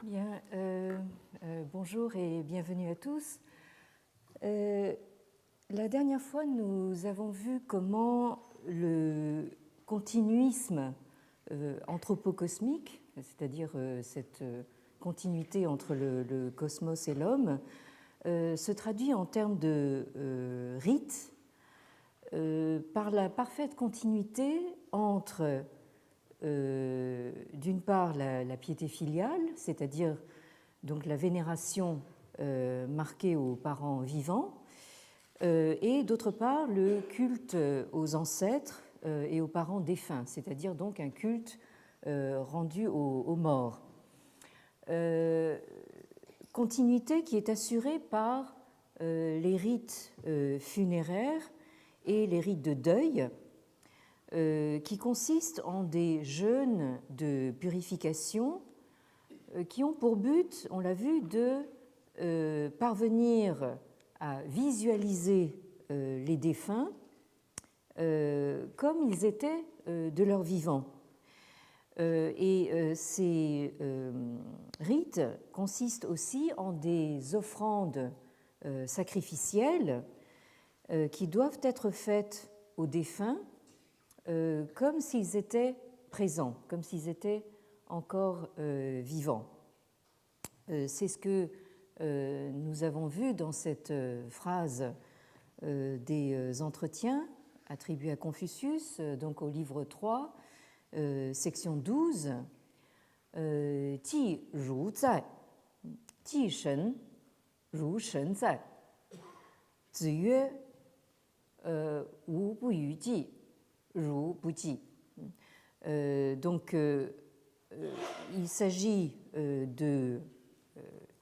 Bien, bonjour et bienvenue à tous. La dernière fois, nous avons vu comment le continuisme anthropocosmique, c'est-à-dire cette continuité entre le cosmos et l'homme, se traduit en termes de rites par la parfaite continuité entre d'une part la piété filiale, c'est-à-dire donc la vénération marquée aux parents vivants, et d'autre part le culte aux ancêtres et aux parents défunts, c'est-à-dire donc un culte rendu aux morts. Continuité qui est assurée par les rites funéraires et les rites de deuil, qui consistent en des jeûnes de purification qui ont pour but, on l'a vu, de parvenir à visualiser les défunts comme ils étaient de leur vivant. Et ces rites consistent aussi en des offrandes sacrificielles qui doivent être faites aux défunts comme s'ils étaient présents, comme s'ils étaient encore vivants. C'est ce que nous avons vu dans cette phrase des entretiens attribués à Confucius, donc au livre 3, section 12, Ji ru zai, Ji shen, ru shen zai, Zi yue, wu bu yu ji, ru bu ji. Donc, il s'agit de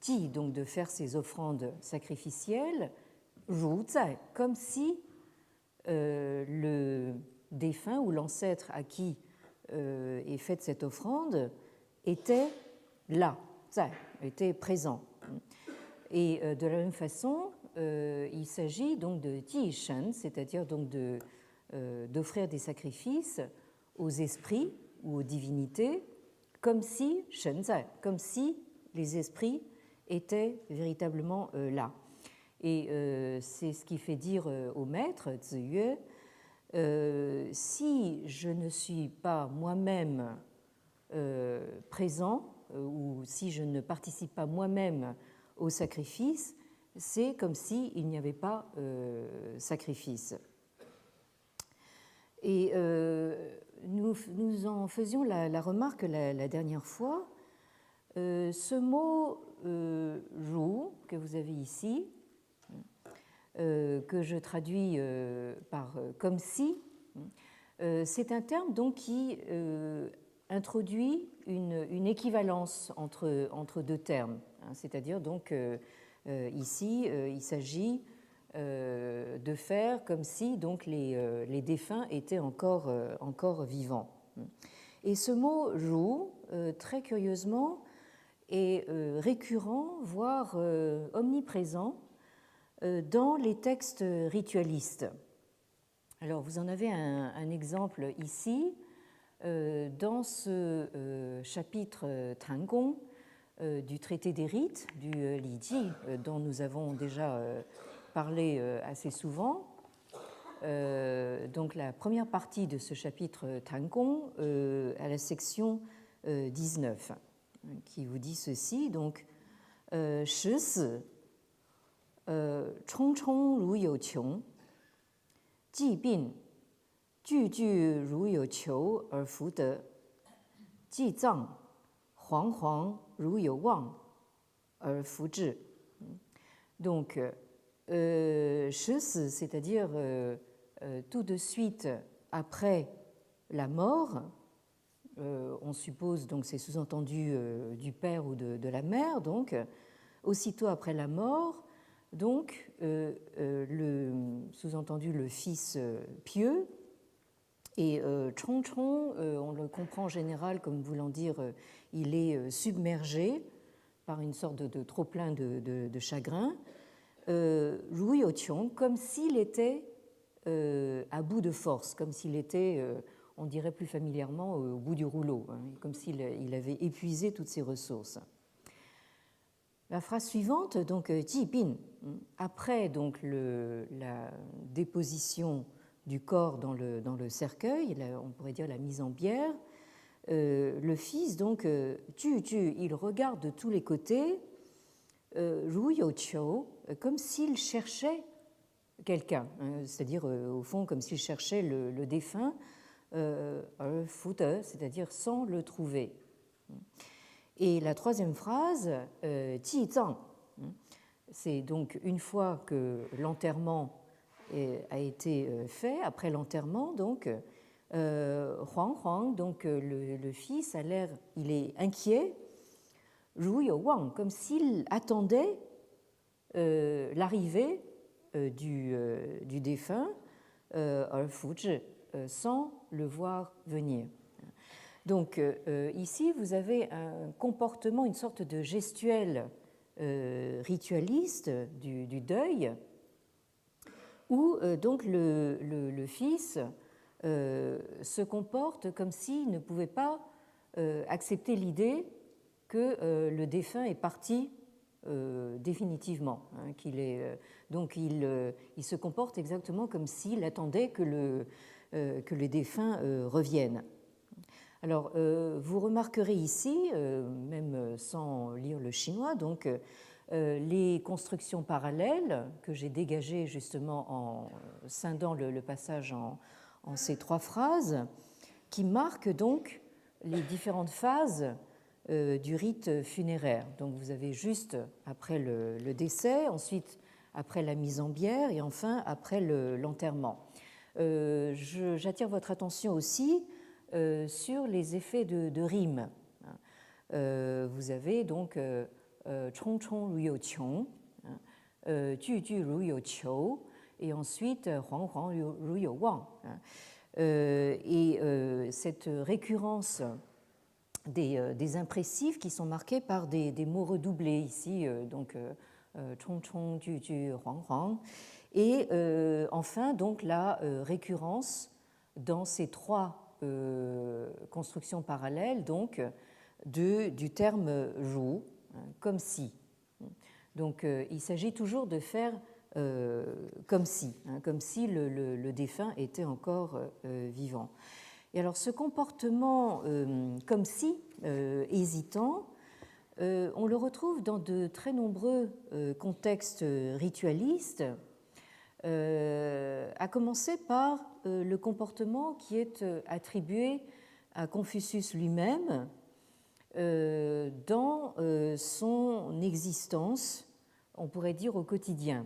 Ji, donc de faire ces offrandes sacrificielles, ru zai, comme si le défunt ou l'ancêtre à qui est faite cette offrande était là, zai, était présent. Et de la même façon, il s'agit donc de Ji shen, c'est-à-dire donc d'offrir des sacrifices aux esprits ou aux divinités, comme si shenzai, comme si les esprits étaient véritablement là. Et c'est ce qui fait dire au maître, Ziyue, si je ne suis pas moi-même présent, ou si je ne participe pas moi-même au sacrifice, c'est comme s'il n'y avait pas sacrifice. Et nous en faisions la remarque la dernière fois. Ce mot ru que vous avez ici, que je traduis par comme si, c'est un terme donc qui introduit une équivalence entre deux termes. C'est-à-dire donc ici, il s'agit de faire comme si donc les défunts étaient encore vivants. Et ce mot ru, très curieusement, est récurrent, voire omniprésent dans les textes ritualistes. Alors, vous en avez un exemple ici, dans ce chapitre Tangong du traité des rites, du Li Ji, dont nous avons déjà parlé assez souvent. Donc la première partie de ce chapitre Tangong à la section 19, qui vous dit ceci, donc shi si chong chong ru you qiong, ji bin ju ju ru you qiu er fu de, ji zang huang huang ru you wang er fu zhi. Donc shi si, c'est-à-dire tout de suite après la mort, on suppose donc c'est sous-entendu du père ou de la mère, donc aussitôt après la mort, donc sous-entendu le fils pieux, et Chong Chong, on le comprend en général comme voulant dire il est submergé par une sorte de trop-plein de chagrin, Ru Yo-Tiong, comme s'il était à bout de force, comme s'il était, on dirait plus familièrement, au bout du rouleau, comme s'il avait épuisé toutes ses ressources. La phrase suivante, donc Ji Bin, après donc la déposition du corps dans le cercueil, on pourrait dire la mise en bière, le fils, donc, il regarde de tous les côtés, Ru Youqiu, comme s'il cherchait quelqu'un, c'est-à-dire, au fond, comme s'il cherchait le défunt, c'est-à-dire sans le trouver. Et la troisième phrase, Ji Zang, c'est donc une fois que l'enterrement a été fait, après l'enterrement, donc, Huang Huang, donc le fils, a l'air, il est inquiet, Ru You Wang, comme s'il attendait l'arrivée du défunt, Fuzhi, sans le voir venir. Donc ici, vous avez un comportement, une sorte de gestuelle ritualiste du deuil, où donc le fils se comporte comme s'il ne pouvait pas accepter l'idée que le défunt est parti définitivement. Donc il se comporte exactement comme s'il attendait que le défunt revienne. Alors, vous remarquerez ici, même sans lire le chinois, donc les constructions parallèles que j'ai dégagées justement en scindant le passage en ces trois phrases, qui marquent donc les différentes phases du rite funéraire. Donc, vous avez juste après le décès, ensuite après la mise en bière et enfin après l'enterrement. J'attire votre attention aussi sur les effets de rime. Vous avez donc Chong Chong Ru You Qiong, Ju Ju Ru You Qiu, et ensuite Huang Huang Ru You Wang. Et cette récurrence des impressifs qui sont marqués par des mots redoublés ici, donc Chong Chong, Ju Ju, Huang Huang, et enfin donc la récurrence dans ces trois construction parallèle donc du terme ru, comme si. Donc il s'agit toujours de faire comme si le défunt était encore vivant. Et alors ce comportement comme si hésitant, on le retrouve dans de très nombreux contextes ritualistes, à commencer par le comportement qui est attribué à Confucius lui-même dans son existence, on pourrait dire au quotidien.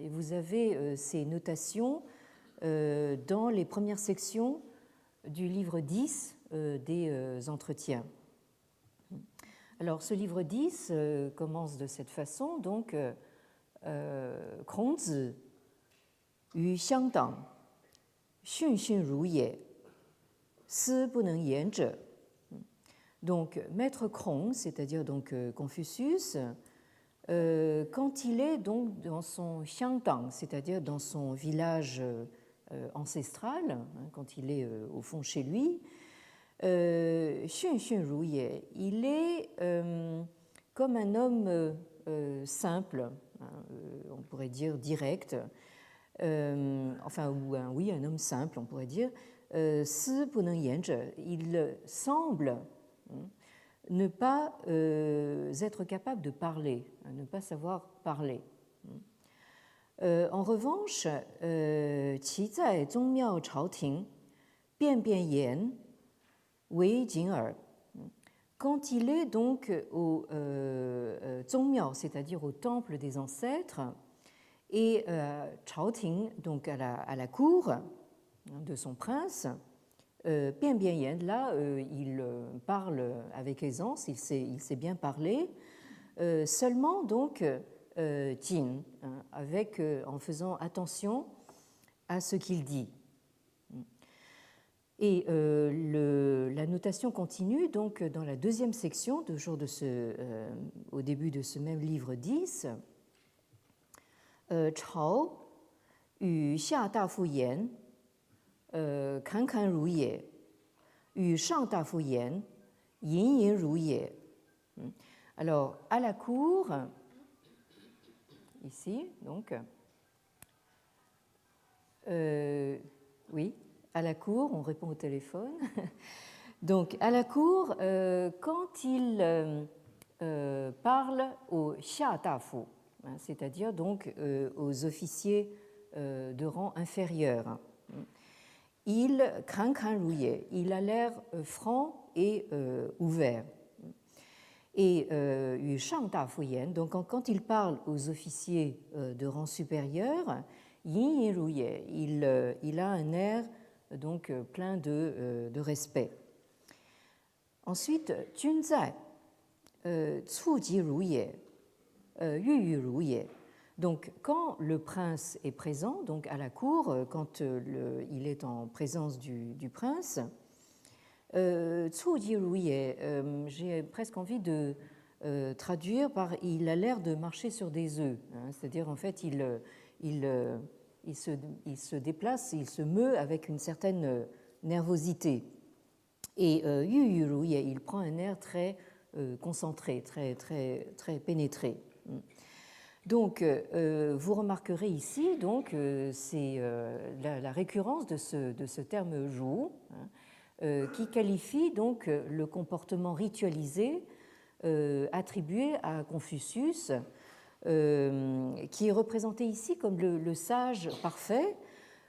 Et vous avez ces notations dans les premières sections du livre 10 des entretiens. Alors ce livre 10 commence de cette façon, donc Kongzi yu xiangdang, xun xun ru ye, si bu neng yan zhe. Donc, Maître Krong, c'est-à-dire donc Confucius, quand il est donc dans son xiangdang, c'est-à-dire dans son village ancestral, quand il est au fond chez lui, xun xun ru ye, il est comme un homme simple, on pourrait dire direct, un homme simple, on pourrait dire, si bu neng yan zhe, il semble ne pas être capable de parler, ne pas savoir parler. En revanche, qi zai zongmiao chaoting, bian bian yan, wei jing'er, quand il est donc au zongmiao, c'est-à-dire au temple des ancêtres, et chaoting, donc à la cour de son prince, Bian Bian Yan, là, il parle avec aisance, il sait bien parler, seulement donc Jin, en faisant attention à ce qu'il dit. Et la notation continue donc dans la deuxième section, toujours au début de ce même livre 10. Chao yu xia da fu yan, kan kan ru ye, yu shang da fu yan, yin yin ru ye. Alors, à la cour, ici, donc. Oui, à la cour, on répond au téléphone. Donc, à la cour, quand il parle aux xia dafu, c'est-à-dire donc aux officiers de rang inférieur, il il a l'air franc et ouvert. Et yu shang da fu yan, donc quand il parle aux officiers de rang supérieur, yin yin ru ye, il a un air donc plein de respect. Ensuite, jun zai, cu ji ru ye, yu yu ru ye. Donc, quand le prince est présent, donc à la cour, quand il est en présence du prince, j'ai presque envie de traduire par il a l'air de marcher sur des œufs, c'est-à-dire en fait il se déplace, il se meut avec une certaine nervosité. Et il prend un air très concentré, très pénétré. Donc, vous remarquerez ici donc c'est la récurrence de ce terme jou, qui qualifie donc le comportement ritualisé attribué à Confucius, qui est représenté ici comme le sage parfait,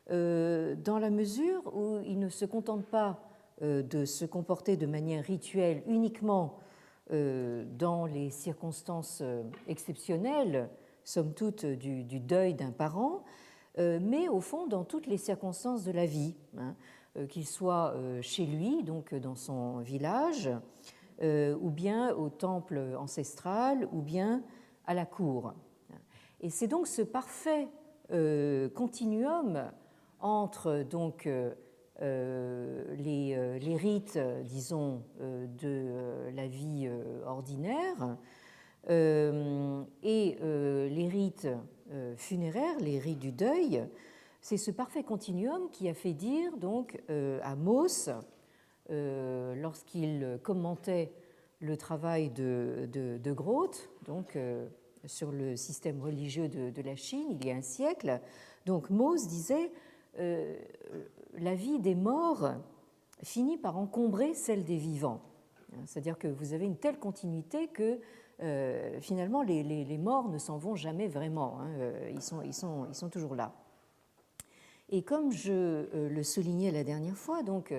dans la mesure où il ne se contente pas de se comporter de manière rituelle uniquement dans les circonstances exceptionnelles, somme toute du deuil d'un parent, mais au fond dans toutes les circonstances de la vie, qu'il soit chez lui, donc dans son village, ou bien au temple ancestral, ou bien à la cour. Et c'est donc ce parfait continuum entre donc les rites, disons, de la vie ordinaire et les rites funéraires, les rites du deuil. C'est ce parfait continuum qui a fait dire donc à Mauss, lorsqu'il commentait le travail de Groth, donc sur le système religieux de la Chine il y a un siècle. Donc Mauss disait la vie des morts finit par encombrer celle des vivants. C'est-à-dire que vous avez une telle continuité que finalement les morts ne s'en vont jamais vraiment, ils sont toujours là. Et comme je le soulignais la dernière fois, donc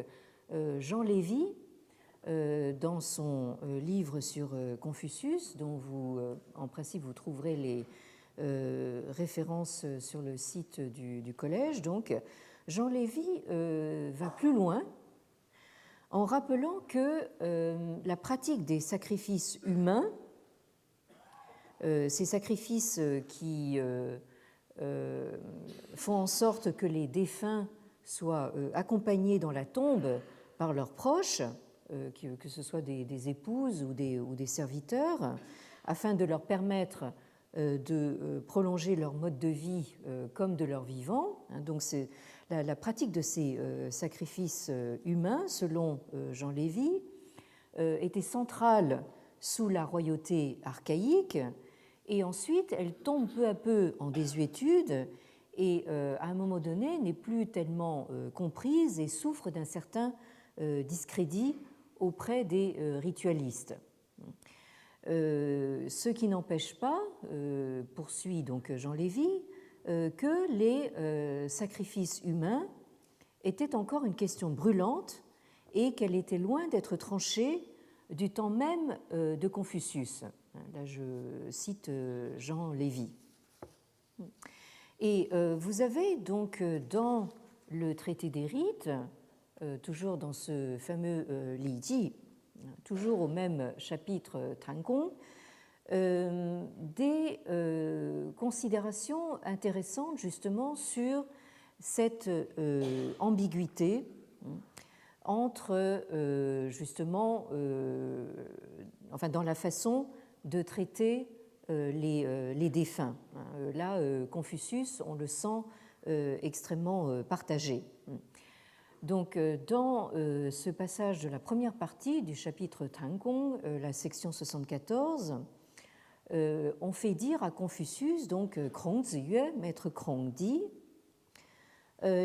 Jean Lévy, dans son livre sur Confucius, dont en principe vous trouverez les références sur le site du collège, donc Jean Lévy va plus loin en rappelant que la pratique des sacrifices humains, ces sacrifices qui font en sorte que les défunts soient accompagnés dans la tombe par leurs proches, que ce soit des épouses ou des serviteurs, afin de leur permettre de prolonger leur mode de vie comme de leur vivant. Donc c'est la pratique de ces sacrifices humains, selon Jean Lévy, était centrale sous la royauté archaïque, et ensuite elle tombe peu à peu en désuétude et à un moment donné n'est plus tellement comprise et souffre d'un certain discrédit auprès des ritualistes. Ce qui n'empêche pas, poursuit donc Jean Lévy, que les sacrifices humains étaient encore une question brûlante et qu'elle était loin d'être tranchée du temps même de Confucius. Là, je cite Jean Lévy. Et vous avez donc dans le traité des rites, toujours dans ce fameux Li Ji, toujours au même chapitre Tangong, des considérations intéressantes justement sur cette ambiguïté entre justement, enfin dans la façon de traiter les défunts. Là, Confucius, on le sent extrêmement partagé. Donc, dans ce passage de la première partie du chapitre Tangong, la section 74, on fait dire à Confucius, donc Krongziyue, maître Krong dit,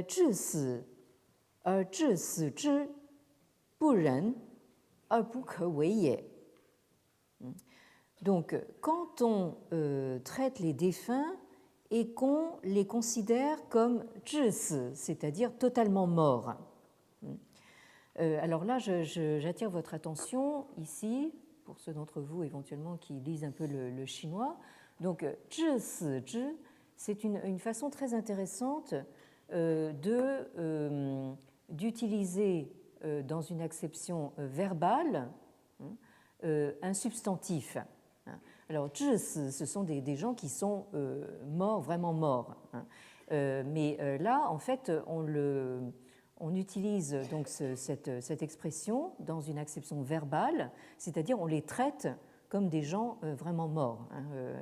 至死而至死之不仁而不可为也. Donc, quand on traite les défunts et qu'on les considère comme 至死, c'est-à-dire totalement morts. Alors là, j'attire votre attention ici, pour ceux d'entre vous éventuellement qui lisent un peu le chinois. Donc, 至死之, c'est une façon très intéressante d'utiliser dans une acception verbale un substantif. Alors, 至死, ce sont des gens qui sont morts, vraiment morts. Mais là, en fait, on utilise donc cette expression dans une acception verbale, c'est-à-dire on les traite comme des gens vraiment morts,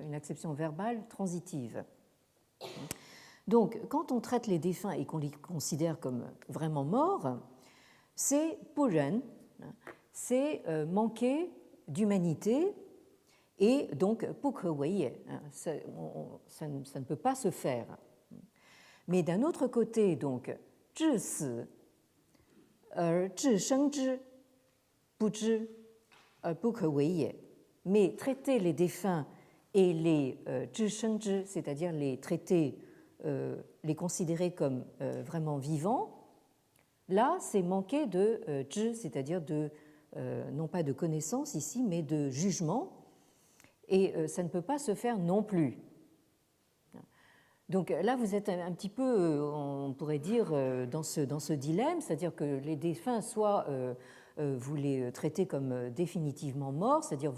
une acception verbale transitive. Donc, quand on traite les défunts et qu'on les considère comme vraiment morts, c'est 不仁, c'est manquer d'humanité et donc 不可为也, ça ne peut pas se faire. Mais d'un autre côté, donc, 至死而至生之不知而不可为也. Mais traiter les défunts et les 至生之, c'est-à-dire les traiter, les considérer comme vraiment vivants, là, c'est manquer de 知, c'est-à-dire non pas de connaissance ici, mais de jugement, et ça ne peut pas se faire non plus. Donc là, vous êtes un petit peu, on pourrait dire, dans ce dilemme, c'est-à-dire que les défunts, soit vous les traitez comme définitivement morts, c'est-à-dire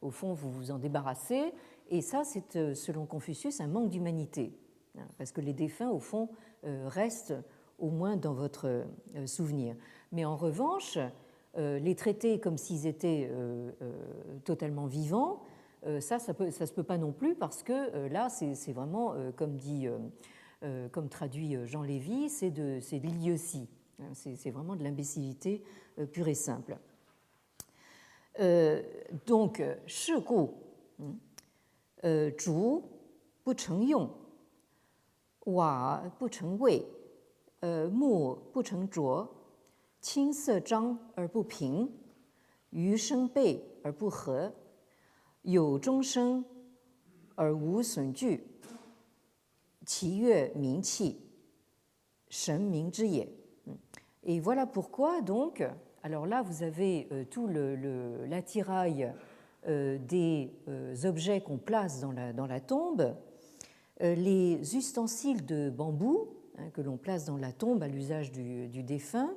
au fond, vous vous en débarrassez, et ça, c'est, selon Confucius, un manque d'humanité, parce que les défunts, au fond, restent au moins dans votre souvenir. Mais en revanche, les traiter comme s'ils étaient totalement vivants, ça se peut pas non plus, parce que là, c'est vraiment, comme traduit Jean Lévy, c'est de l'idiotie. C'est vraiment de l'imbécilité pure et simple. Donc, 是故竹不成用，瓦不成味，木不成琢，青色张而不平，余生备而不和，有终生而无损惧，其乐名器，神明之也. Et voilà pourquoi, donc, alors là, vous avez tout l'attirail des objets qu'on place dans la tombe, les ustensiles de bambou que l'on place dans la tombe à l'usage du défunt,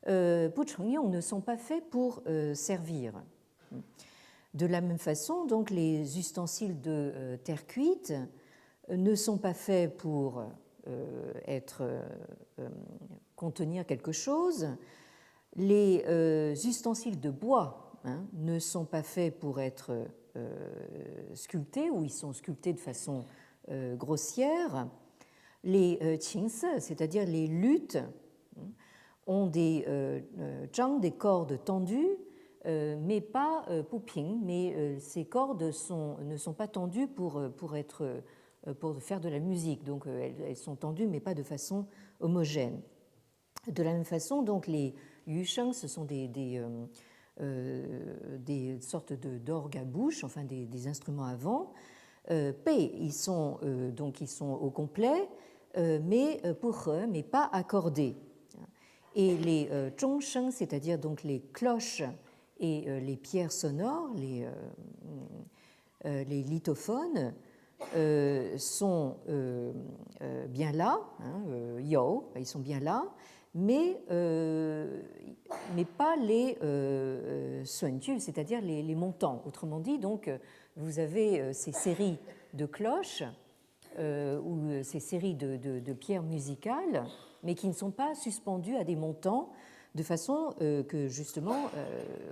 不成用, ne sont pas faits pour servir. De la même façon, donc, les ustensiles de terre cuite ne sont pas faits pour contenir quelque chose. Les ustensiles de bois ne sont pas faits pour être sculptés, ou ils sont sculptés de façon grossière. Les qingse, c'est-à-dire les luttes, ont des zhang, des cordes tendues, mais pas puping, mais ces cordes ne sont pas tendues pour faire de la musique, donc elles sont tendues mais pas de façon homogène. De la même façon, donc les yusheng, ce sont des sortes d'orgues à bouche, enfin des instruments à vent. Pei, ils sont au complet, mais pas accordés. Et les zhongsheng, c'est-à-dire donc les cloches et les pierres sonores, les lithophones, sont bien là, yo, ils sont bien là, mais pas les suanju, c'est-à-dire les montants. Autrement dit, donc, vous avez ces séries de cloches ou ces séries de pierres musicales, mais qui ne sont pas suspendues à des montants, de façon que justement,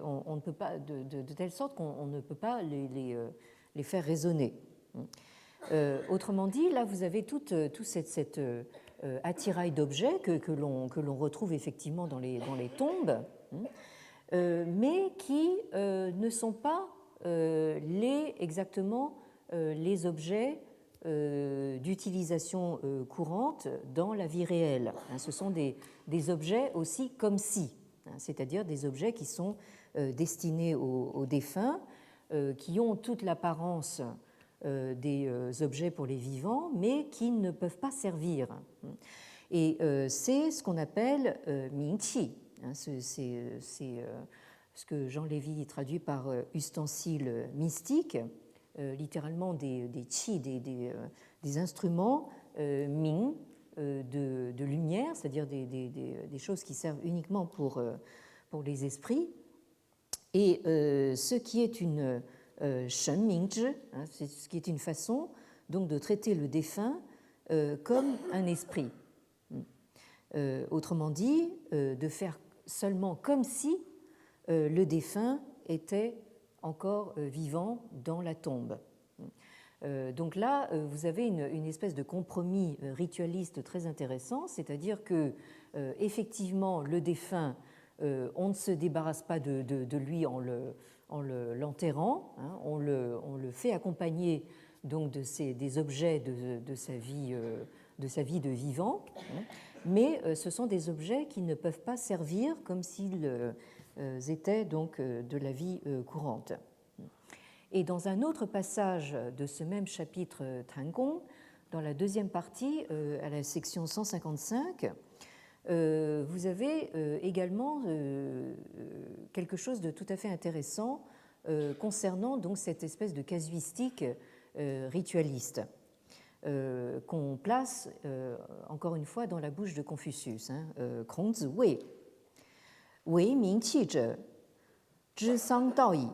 on ne peut pas, de telle sorte qu'on ne peut pas les faire résonner. Autrement dit, là, vous avez tout cet attirail d'objets que l'on retrouve effectivement dans les tombes, mais qui ne sont pas exactement les objets d'utilisation courante dans la vie réelle. Ce sont des objets aussi comme si, c'est-à-dire des objets qui sont destinés aux défunts, qui ont toute l'apparence des objets pour les vivants, mais qui ne peuvent pas servir. Et c'est ce qu'on appelle mingqi. C'est ce que Jean Lévy traduit par ustensile mystique, littéralement des qi, des instruments ming, de lumière, c'est-à-dire des choses qui servent uniquement pour les esprits. Et ce qui est une shen mingzhi, c'est ce qui est une façon donc de traiter le défunt comme un esprit. Autrement dit, de faire seulement comme si le défunt était encore vivant dans la tombe. Donc là, vous avez une espèce de compromis ritualiste très intéressant, c'est-à-dire que effectivement, le défunt, on ne se débarrasse pas de lui en l'enterrant, on le fait accompagner donc des objets de sa vie de vivant, mais ce sont des objets qui ne peuvent pas servir comme s'ils étaient donc de la vie courante. Et dans un autre passage de ce même chapitre Tangong, dans la deuxième partie, à la section 155, vous avez également quelque chose de tout à fait intéressant concernant donc cette espèce de casuistique ritualiste qu'on place encore une fois dans la bouche de Confucius. Kongzi Wei, Wei Ming Qi Zhe, Zhi Sang Dao Yi,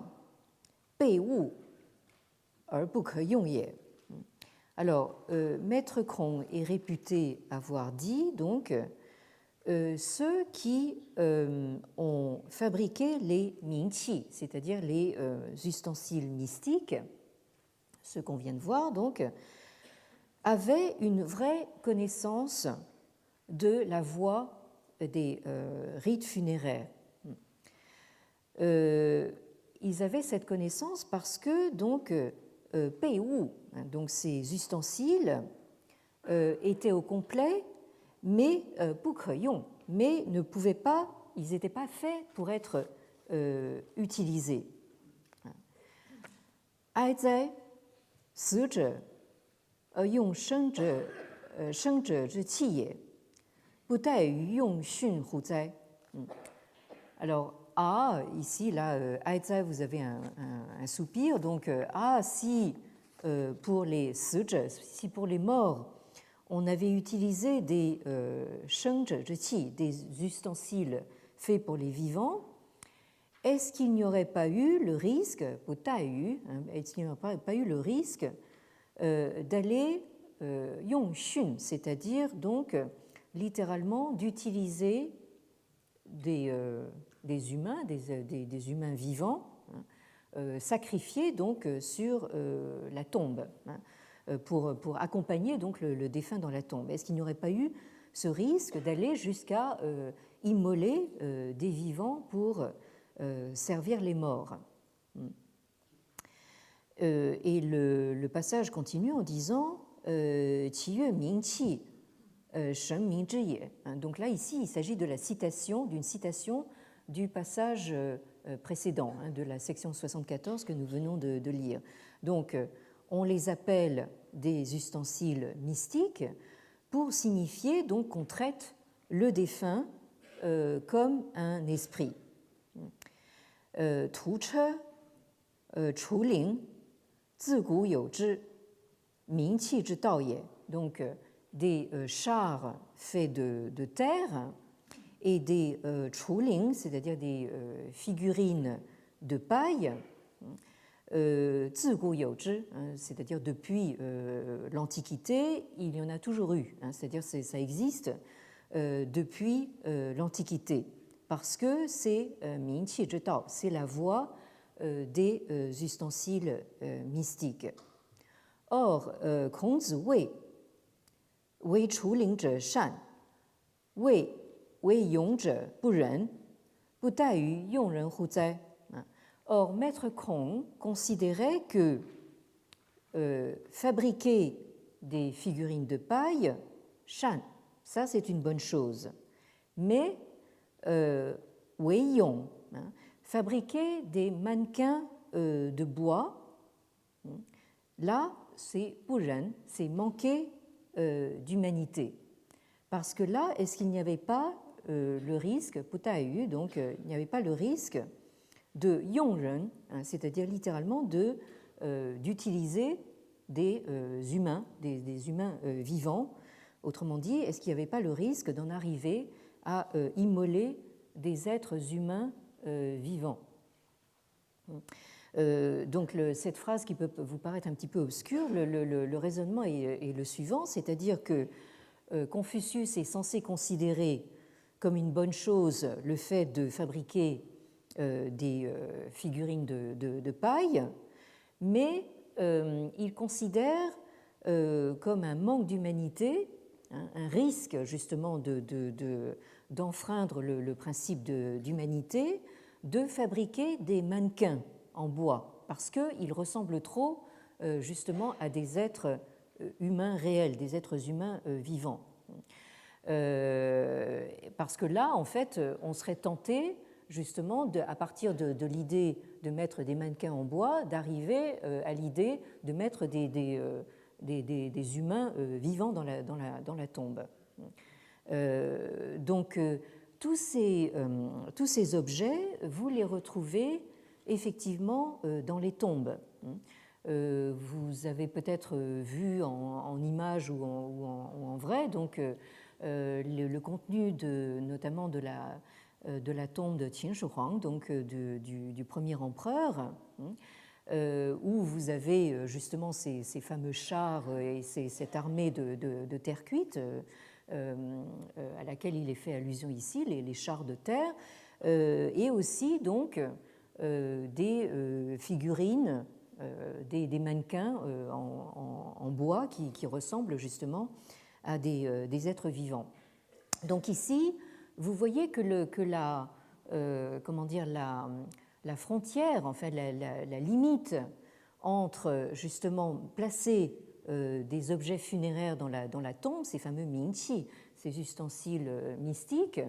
Bei Wu, Er Bu Ke Yong Ye. Alors, Maître Krong est réputé avoir dit donc ceux qui ont fabriqué les mingqi, c'est-à-dire les ustensiles mystiques, ceux qu'on vient de voir donc, avaient une vraie connaissance de la voie des rites funéraires. Ils avaient cette connaissance parce que donc Bei Wu, donc ces ustensiles étaient au complet, mais Bu Ke Yong, mais ne pouvaient pas, ils n'étaient pas faits pour être utilisés. Ai zai, si zhe, yong sheng zhe zhi qi ye, bu dai yu yong xun hu zai. Alors, ici, là, ai zai, vous avez un soupir, donc si pour les si zhe, si pour les morts, on avait utilisé des sheng zhe qi, des ustensiles faits pour les vivants, est-ce qu'il n'y aurait pas eu le risque, est-ce qu'il n'y aurait pas eu le risque d'aller yong xun, c'est-à-dire donc littéralement d'utiliser des humains, des humains vivants, sacrifiés donc sur la tombe, pour accompagner donc le défunt dans la tombe. Est-ce qu'il n'y aurait pas eu ce risque d'aller jusqu'à immoler des vivants pour servir les morts? Et le passage continue en disant Qi yue ming qi shen ming zhi ye. Donc là, ici, il s'agit de d'une citation du passage précédent, de la section 74 que nous venons de lire. Donc, on les appelle des ustensiles mystiques pour signifier donc qu'on traite le défunt comme un esprit. Tu che, chu ling, zi gu you zhi, ming qi zhi dao ye. Donc, des chars faits de terre et des chuling, c'est-à-dire des figurines de paille, zigu youzhi, c'est-à-dire depuis l'Antiquité, il y en a toujours eu, c'est-à-dire ça existe depuis l'Antiquité, parce que c'est Mingqi zhi Dao, c'est la voie des ustensiles mystiques. Or, Kongzi Wei, Wei chuling zhe shan, Wei 为勇者不仁，不待于用人乎哉？ Or, Maître Krong considérait que fabriquer des figurines de paille, shan, ça c'est une bonne chose, mais wei yong, fabriquer des mannequins de bois, là c'est puren, c'est manquer d'humanité. Parce que là, est-ce qu'il n'y avait pas le risque, Putayu, donc il n'y avait pas le risque de yongren, c'est-à-dire littéralement d'utiliser des humains, des humains vivants. Autrement dit, est-ce qu'il n'y avait pas le risque d'en arriver à immoler des êtres humains vivants? Donc cette phrase qui peut vous paraître un petit peu obscure, le raisonnement est le suivant, c'est-à-dire que Confucius est censé considérer comme une bonne chose le fait de fabriquer des figurines de paille, mais il considère comme un manque d'humanité, un risque justement d'enfreindre le principe d'humanité, de fabriquer des mannequins en bois, parce qu'ils ressemblent trop justement à des êtres humains réels, des êtres humains vivants. Parce que là, en fait, on serait tenté justement, à partir de l'idée de mettre des mannequins en bois, d'arriver à l'idée de mettre des humains vivants dans la tombe. Donc, tous ces objets, vous les retrouvez effectivement dans les tombes. Vous avez peut-être vu en image ou en vrai donc, le contenu notamment de la tombe de Qin Shi Huang, donc du premier empereur, où vous avez justement ces fameux chars et cette armée de terre cuite à laquelle il est fait allusion ici, les chars de terre, et aussi donc des figurines, des mannequins en bois qui ressemblent justement à des êtres vivants. Donc ici, vous voyez que la frontière, en fait, la limite entre justement placer des objets funéraires dans la tombe, ces fameux mingqi, ces ustensiles mystiques,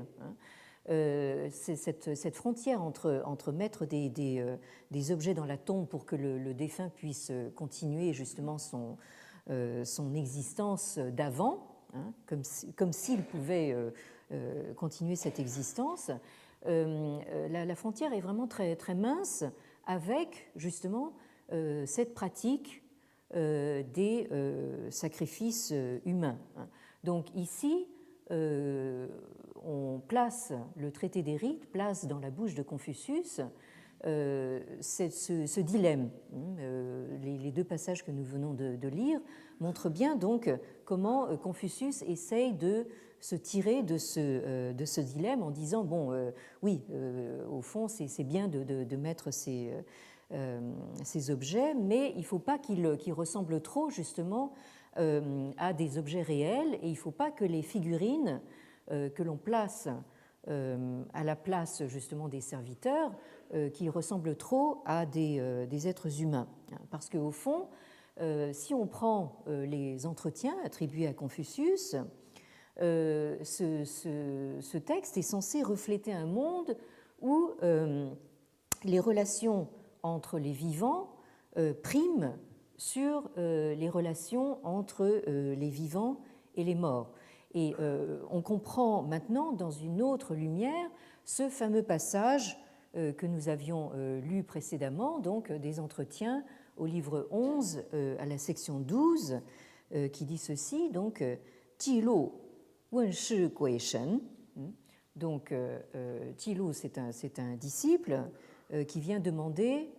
cette frontière entre mettre des objets dans la tombe pour que le défunt puisse continuer justement son existence d'avant, comme s'il pouvait continuer cette existence, la frontière est vraiment très, très mince avec justement cette pratique des sacrifices humains. Donc ici, on place le traité des rites, place dans la bouche de Confucius ce dilemme. Les deux passages que nous venons de lire montrent bien donc comment Confucius essaye de se tirer de ce dilemme en disant bon, oui, au fond, c'est bien de mettre ces objets, mais il ne faut pas qu'ils ressemblent trop justement à des objets réels, et il ne faut pas que les figurines que l'on place à la place justement des serviteurs qui ressemblent trop à des êtres humains. Parce qu'au fond, si on prend les entretiens attribués à Confucius, ce texte est censé refléter un monde où les relations entre les vivants priment sur les relations entre les vivants et les morts. Et on comprend maintenant, dans une autre lumière, ce fameux passage que nous avions lu précédemment, donc des entretiens au livre 11, à la section 12, qui dit ceci, donc « Jilu wen shi gui shen ». Donc Jilu, c'est un disciple qui vient demander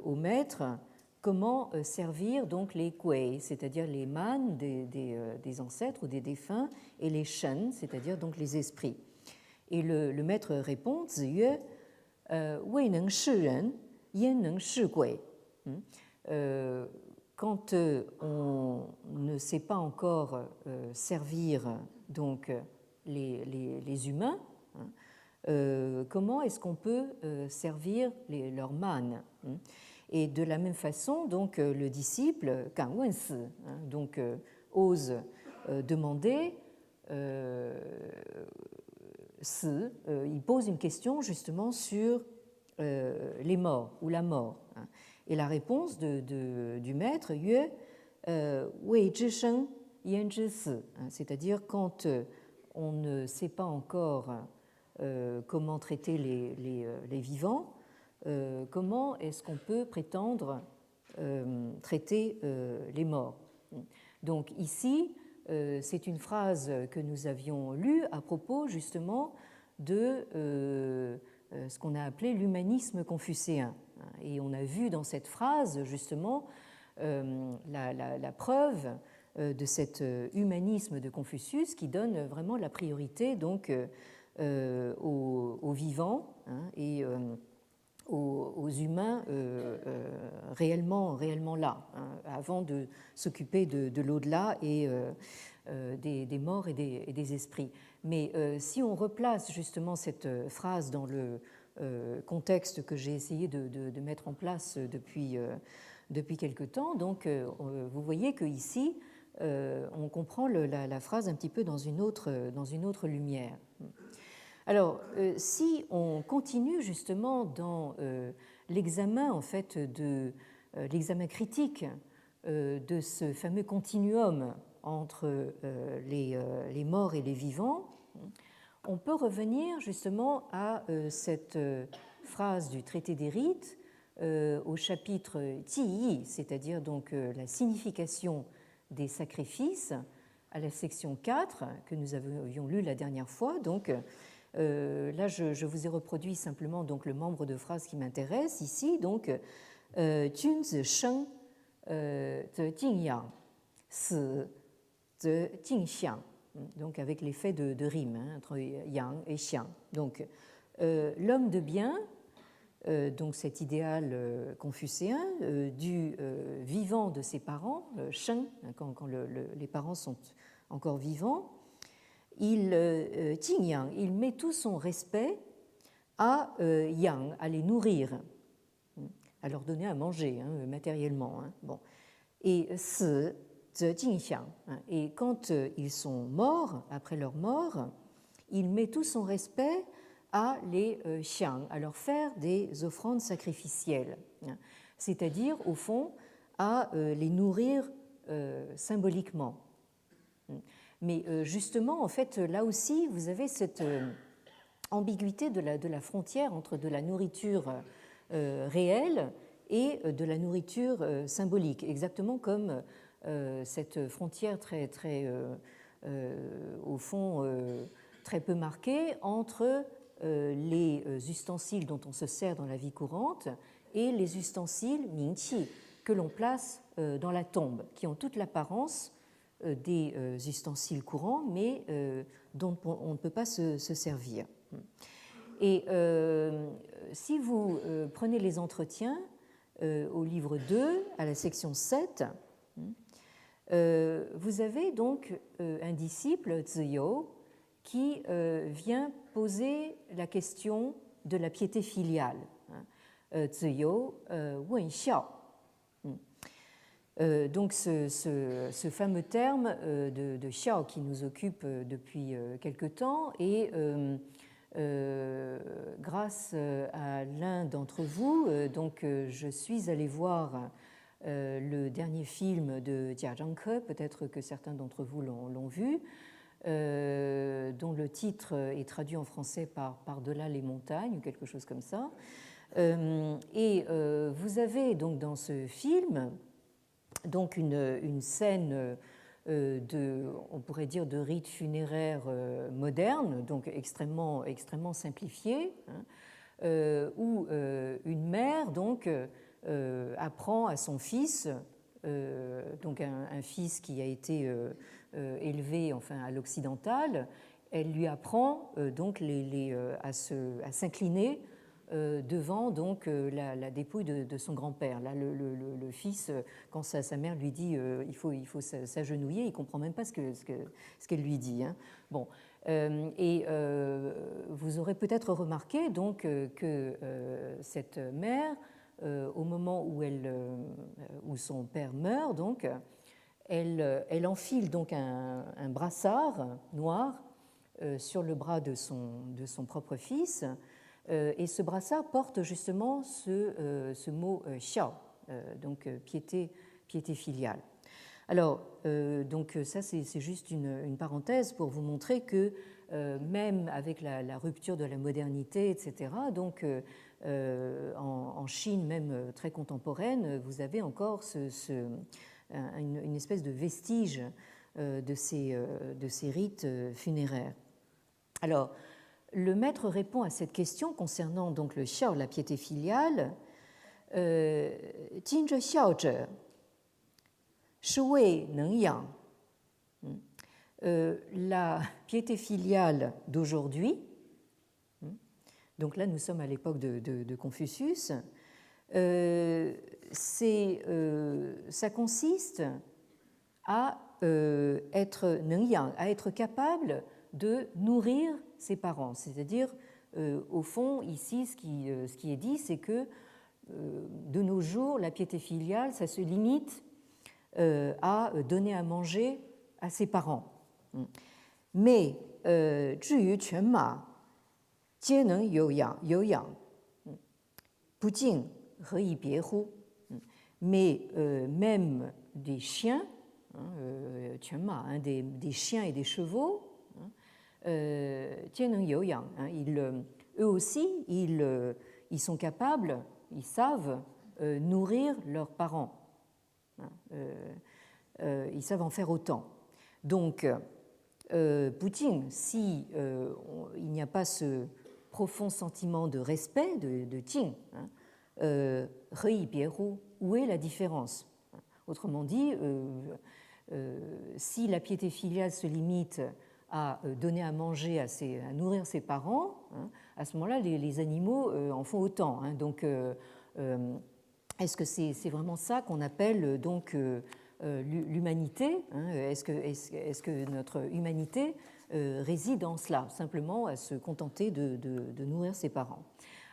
au maître comment servir donc les kuei, c'est-à-dire les mânes des ancêtres ou des défunts, et les shen, c'est-à-dire donc les esprits. Et le maître répond, Ziyue, wei neng shi ren, yan neng shi gui. Quand on ne sait pas encore servir donc les humains, comment est-ce qu'on peut servir leurs mânes. Et de la même façon, donc, le disciple, Gan Wensi, donc ose demander, il pose une question justement sur les morts ou la mort. Et la réponse du maître, Yue, Wei zhi sheng yan zhi si, c'est-à-dire quand on ne sait pas encore comment traiter les vivants, comment est-ce qu'on peut prétendre traiter les morts. Donc ici, c'est une phrase que nous avions lue à propos justement de ce qu'on a appelé l'humanisme confucéen. Et on a vu dans cette phrase justement la preuve de cet humanisme de Confucius qui donne vraiment la priorité donc aux vivants et aux humains réellement là, avant de s'occuper de l'au-delà et des morts et des esprits. Mais si on replace justement cette phrase dans le contexte que j'ai essayé de mettre en place depuis quelque temps, donc vous voyez qu'ici, on comprend la phrase un petit peu dans une autre lumière. Alors, si on continue justement dans l'examen en fait de l'examen critique de ce fameux continuum entre les morts et les vivants, on peut revenir justement à cette phrase du traité des rites au chapitre Ji, c'est-à-dire donc la signification des sacrifices, à la section 4 que nous avions lu la dernière fois. Donc là, je vous ai reproduit simplement donc le membre de phrase qui m'intéresse ici. Donc, Junzi sheng de jingyang, si de jingxiang. Donc avec l'effet de rime entre yang et xiang. Donc l'homme de bien, donc cet idéal confucéen du vivant de ses parents, sheng, quand les parents sont encore vivants, il met tout son respect à yang, à les nourrir, à leur donner à manger matériellement. Bon. Et et quand ils sont morts, après leur mort, il met tout son respect à les xiang, à leur faire des offrandes sacrificielles, c'est-à-dire au fond à les nourrir symboliquement. Mais justement, en fait, là aussi, vous avez cette ambiguïté de la frontière entre de la nourriture réelle et de la nourriture symbolique, exactement comme cette frontière très au fond, très peu marquée entre les ustensiles dont on se sert dans la vie courante et les ustensiles mingqi que l'on place dans la tombe, qui ont toute l'apparence des ustensiles courants, mais dont on ne peut pas se servir. Et si vous prenez les entretiens au livre 2, à la section 7, vous avez donc un disciple, Ziyou, qui vient poser la question de la piété filiale. Ziyou wen xiao. Donc ce fameux terme de xiao qui nous occupe depuis quelque temps et grâce à l'un d'entre vous, donc je suis allée voir le dernier film de Jia Zhangke, peut-être que certains d'entre vous l'ont vu, dont le titre est traduit en français par Par-delà les montagnes ou quelque chose comme ça. Et vous avez donc dans ce film donc une scène on pourrait dire de rite funéraire moderne, donc extrêmement simplifié, où une mère donc apprend à son fils, donc un fils qui a été élevé enfin à l'occidental, elle lui apprend donc à s'incliner devant donc la dépouille de son grand-père. Là, le fils, quand sa mère lui dit il faut s'agenouiller, il ne comprend même pas ce qu'elle lui dit. Hein. Bon. Et vous aurez peut-être remarqué donc que cette mère, au moment où son père meurt, donc, elle enfile donc un brassard noir sur le bras de son propre fils, et ce brassard porte justement ce mot xiao, donc piété filiale. Alors, donc ça c'est juste une parenthèse pour vous montrer que même avec la rupture de la modernité, etc., donc en Chine même très contemporaine, vous avez encore une espèce de vestige de ces rites funéraires. Alors, le maître répond à cette question concernant donc le xiao, la piété filiale. Jin zhe xiao zhe, shi wei neng yang. La piété filiale d'aujourd'hui, donc là nous sommes à l'époque de Confucius, ça consiste à être neng yang, à être capable de nourrir ses parents. C'est-à-dire, au fond, ici, ce qui est dit, c'est que de nos jours, la piété filiale, ça se limite à donner à manger à ses parents. Mais, 至于犬马皆能有养，不敬何以别乎? Mais même des chiens, hein, des chiens et des chevaux, eux aussi, ils sont capables, ils savent nourrir leurs parents. Ils savent en faire autant. Donc, Putin, si il n'y a pas ce profond sentiment de respect de Qing, où est la différence? Autrement dit, si la piété filiale se limite à donner à manger, à nourrir ses parents, hein, à ce moment-là, les animaux en font autant. Hein. Donc, est-ce que c'est vraiment ça qu'on appelle donc l'humanité, hein? Est-ce que notre humanité réside en cela, simplement à se contenter de nourrir ses parents?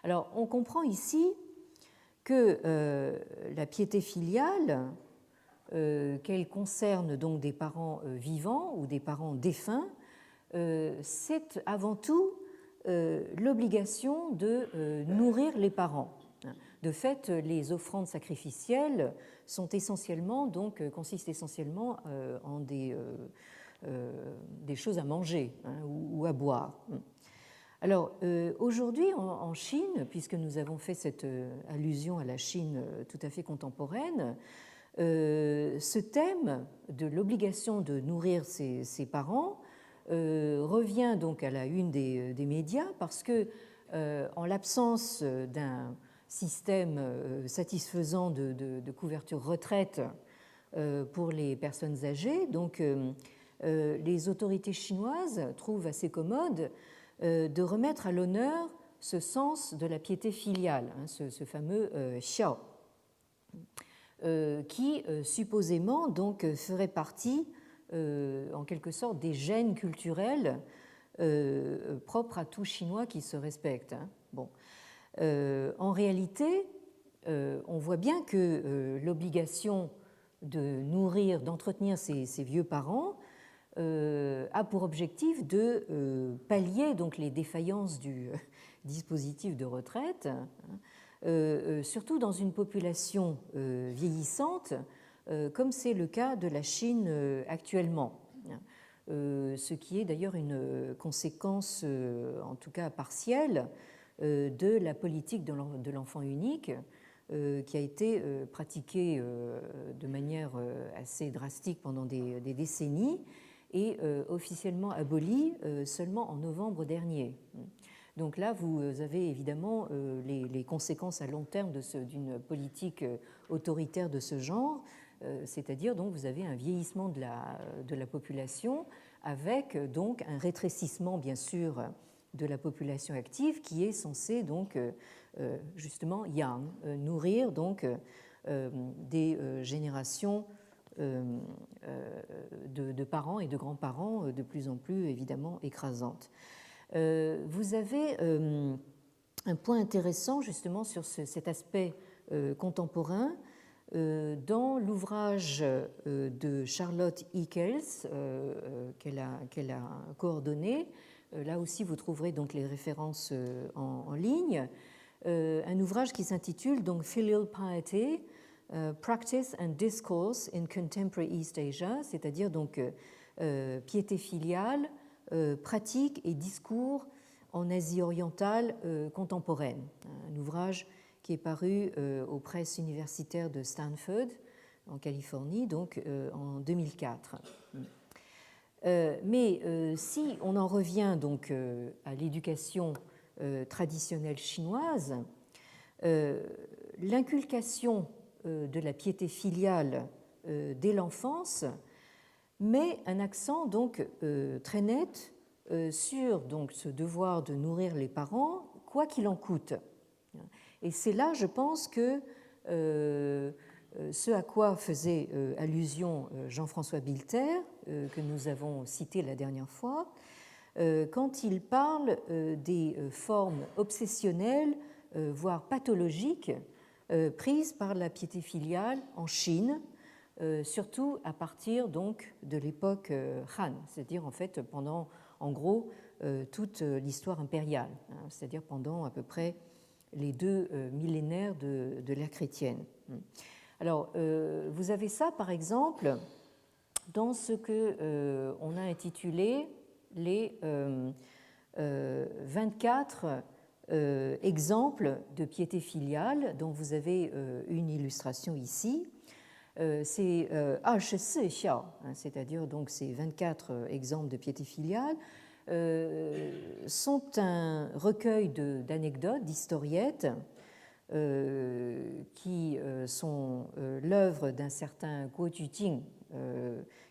Alors, on comprend ici que la piété filiale, qu'elle concerne donc des parents vivants ou des parents défunts, c'est avant tout l'obligation de nourrir les parents. De fait, les offrandes sacrificielles consistent essentiellement en des choses à manger, hein, ou à boire. Alors, aujourd'hui, en Chine, puisque nous avons fait cette allusion à la Chine tout à fait contemporaine, ce thème de l'obligation de nourrir ses parents revient donc à la une des médias parce que, en l'absence d'un système satisfaisant de couverture retraite pour les personnes âgées, donc les autorités chinoises trouvent assez commode de remettre à l'honneur ce sens de la piété filiale, hein, ce fameux xiao, qui supposément donc ferait partie en quelque sorte des gènes culturels propres à tout Chinois qui se respecte. Hein. Bon. En réalité, on voit bien que l'obligation de nourrir, d'entretenir ses vieux parents a pour objectif de pallier donc les défaillances du dispositif de retraite, surtout dans une population vieillissante, comme c'est le cas de la Chine actuellement, ce qui est d'ailleurs une conséquence, en tout cas partielle, de la politique de l'enfant unique qui a été pratiquée de manière assez drastique pendant des décennies et officiellement abolie seulement en novembre dernier. Donc là, vous avez évidemment les conséquences à long terme d'une politique autoritaire de ce genre, c'est-à-dire donc vous avez un vieillissement de la population avec donc un rétrécissement bien sûr de la population active qui est censée donc justement nourrir donc des générations de parents et de grands-parents de plus en plus évidemment écrasantes. Vous avez un point intéressant justement sur cet aspect contemporain dans l'ouvrage de Charlotte Eccles qu'elle a coordonné. Là aussi, vous trouverez donc les références en ligne. Un ouvrage qui s'intitule donc Filial Piety, Practice and Discourse in Contemporary East Asia, c'est-à-dire donc piété filiale, pratique et discours en Asie orientale contemporaine. Un ouvrage qui est paru aux presses universitaires de Stanford, en Californie, donc en 2004. Mais si on en revient donc à l'éducation traditionnelle chinoise, l'inculcation de la piété filiale dès l'enfance met un accent donc très net sur donc ce devoir de nourrir les parents, quoi qu'il en coûte. Et c'est là, je pense, que ce à quoi faisait allusion Jean-François Bilter, que nous avons cité la dernière fois, quand il parle des formes obsessionnelles, voire pathologiques, prises par la piété filiale en Chine, surtout à partir donc de l'époque Han, c'est-à-dire en fait pendant, en gros, toute l'histoire impériale, c'est-à-dire pendant à peu près les 2 millénaires de l'ère chrétienne. Alors, vous avez ça, par exemple, dans ce que on a intitulé les 24 exemples de piété filiale, dont vous avez une illustration ici. C'est 24 xiao, c'est-à-dire donc ces 24 exemples de piété filiale, sont un recueil d'anecdotes, d'historiettes, qui sont l'œuvre d'un certain Guo Jujing,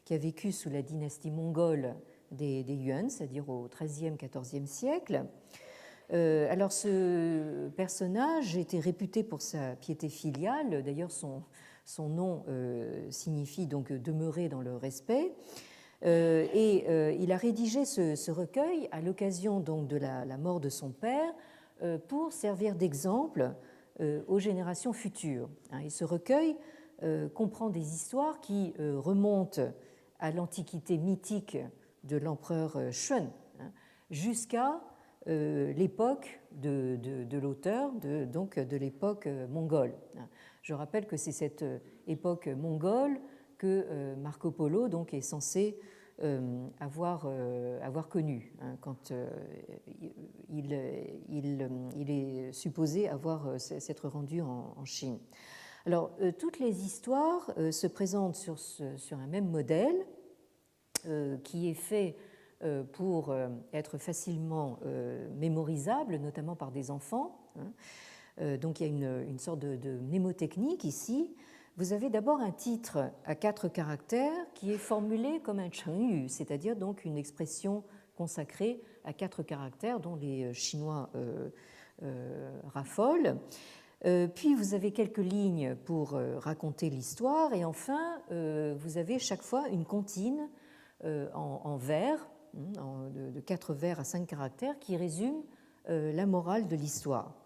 qui a vécu sous la dynastie mongole des Yuan, c'est-à-dire au XIIIe, XIVe siècle. Alors ce personnage était réputé pour sa piété filiale, d'ailleurs son nom signifie donc demeurer dans le respect. Et il a rédigé ce recueil à l'occasion donc de la mort de son père pour servir d'exemple aux générations futures. Et ce recueil comprend des histoires qui remontent à l'antiquité mythique de l'empereur Shun jusqu'à l'époque de l'auteur, donc de l'époque mongole. Je rappelle que c'est cette époque mongole que Marco Polo donc, est censé avoir connu quand il est supposé s'être rendu en Chine. Alors, toutes les histoires se présentent sur un même modèle qui est fait pour être facilement mémorisable, notamment par des enfants. Donc, il y a une sorte de mnémotechnique ici. Vous avez d'abord un titre à 4 caractères qui est formulé comme un chengyu, c'est-à-dire donc une expression consacrée à 4 caractères dont les Chinois raffolent. Puis vous avez quelques lignes pour raconter l'histoire et enfin vous avez chaque fois une comptine en vers, de 4 vers à 5 caractères qui résume la morale de l'histoire.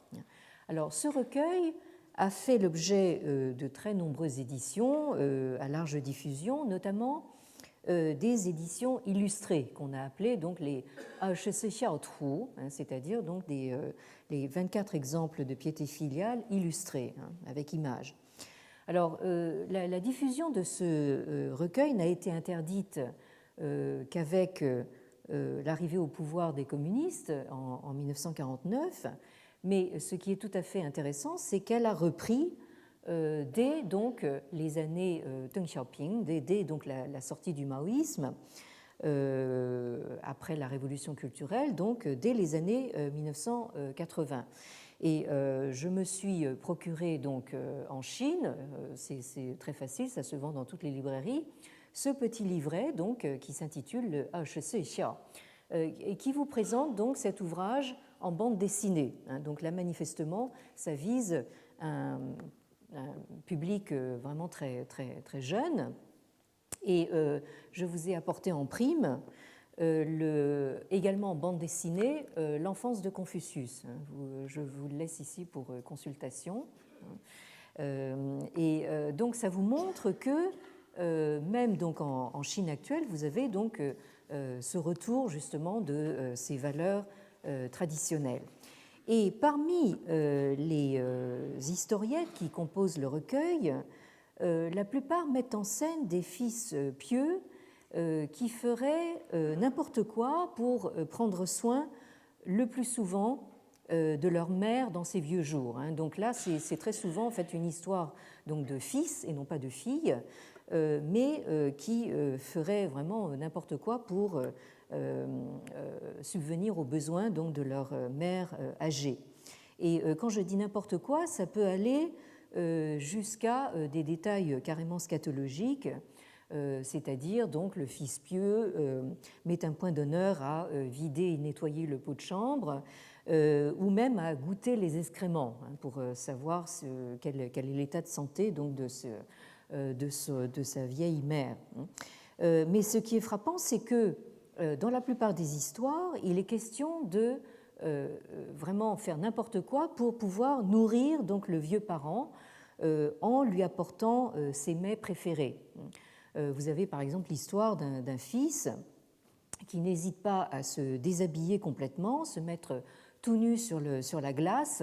Alors ce recueil a fait l'objet de très nombreuses éditions à large diffusion, notamment des éditions illustrées qu'on a appelées donc les c'est-à-dire donc les 24 exemples de piété filiale illustrés avec images. Alors la diffusion de ce recueil n'a été interdite qu'avec l'arrivée au pouvoir des communistes en 1949. Mais ce qui est tout à fait intéressant, c'est qu'elle a repris dès donc les années Deng Xiaoping, dès donc la sortie du maoïsme, après la révolution culturelle, donc dès les années 1980. Et je me suis procuré donc en Chine, c'est très facile, ça se vend dans toutes les librairies, ce petit livret donc qui s'intitule le Xia, et qui vous présente donc cet ouvrage en bande dessinée. Donc là, manifestement, ça vise un public vraiment très, très, très jeune. Et je vous ai apporté en prime également en bande dessinée L'enfance de Confucius. Je vous le laisse ici pour consultation. Et donc ça vous montre que même donc en Chine actuelle, vous avez donc ce retour justement de ces valeurs traditionnelles. Et parmi les historiettes qui composent le recueil, la plupart mettent en scène des fils pieux qui feraient n'importe quoi pour prendre soin le plus souvent de leur mère dans ses vieux jours. Donc là, c'est très souvent en fait une histoire donc de fils et non pas de filles, mais qui feraient vraiment n'importe quoi pour subvenir aux besoins donc de leur mère âgée. Et quand je dis n'importe quoi, ça peut aller jusqu'à des détails carrément scatologiques, c'est-à-dire donc le fils pieux met un point d'honneur à vider et nettoyer le pot de chambre, ou même à goûter les excréments pour savoir quel est l'état de santé donc de sa vieille mère. Mais ce qui est frappant, c'est que dans la plupart des histoires, il est question de vraiment faire n'importe quoi pour pouvoir nourrir donc le vieux parent en lui apportant ses mets préférés. Vous avez par exemple l'histoire d'un fils qui n'hésite pas à se déshabiller complètement, se mettre tout nu sur la glace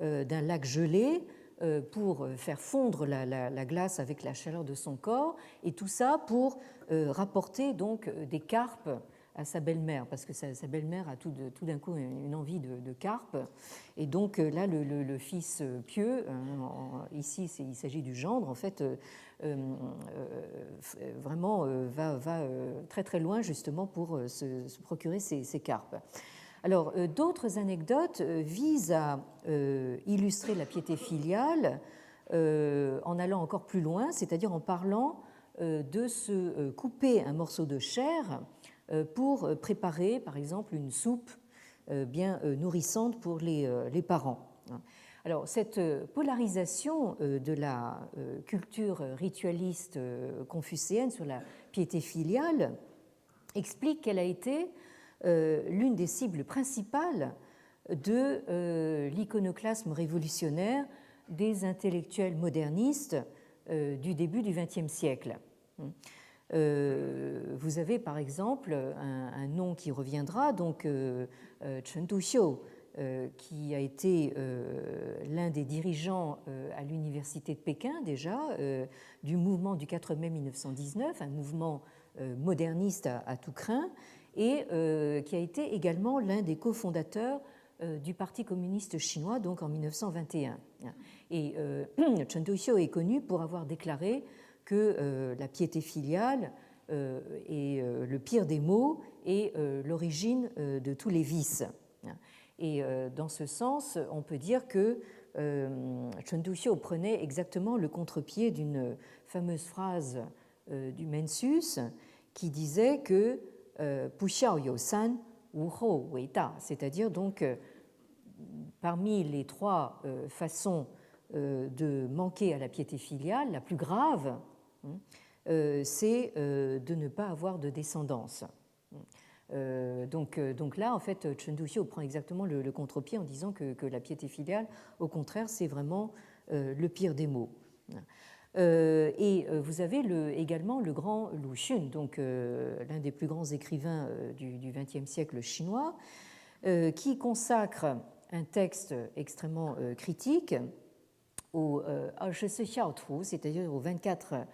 d'un lac gelé pour faire fondre la glace avec la chaleur de son corps, et tout ça pour rapporter donc des carpes à sa belle-mère, parce que sa belle-mère a tout d'un coup une envie de carpe. Et donc là, le fils pieux, ici il s'agit du gendre, en fait, vraiment va très très loin justement pour se procurer ces carpes. Alors, d'autres anecdotes visent à illustrer la piété filiale en allant encore plus loin, c'est-à-dire en parlant de se couper un morceau de chair pour préparer, par exemple, une soupe bien nourrissante pour les parents. Alors, cette polarisation de la culture ritualiste confucéenne sur la piété filiale explique qu'elle a été l'une des cibles principales de l'iconoclasme révolutionnaire des intellectuels modernistes du début du XXe siècle. Vous avez par exemple un nom qui reviendra, donc Chen Duxiu, qui a été l'un des dirigeants à l'université de Pékin déjà du mouvement du 4 mai 1919, un mouvement moderniste à tout crin, et qui a été également l'un des cofondateurs du Parti communiste chinois, donc en 1921. Et Chen Duxiu est connu pour avoir déclaré que la piété filiale est le pire des maux et l'origine de tous les vices. Et dans ce sens, on peut dire que Chen Duxiu prenait exactement le contre-pied d'une fameuse phrase du Mencius qui disait que Pu xiao you san, wu hou wei da, c'est-à-dire donc parmi les trois façons de manquer à la piété filiale, la plus grave, c'est de ne pas avoir de descendance. Donc là, en fait, Chen Duxiu prend exactement le contre-pied en disant que la piété filiale, au contraire, c'est vraiment le pire des maux. Et vous avez également le grand Lu Xun, donc l'un des plus grands écrivains du XXe siècle chinois, qui consacre un texte extrêmement critique au Xiaotu, c'est-à-dire aux 24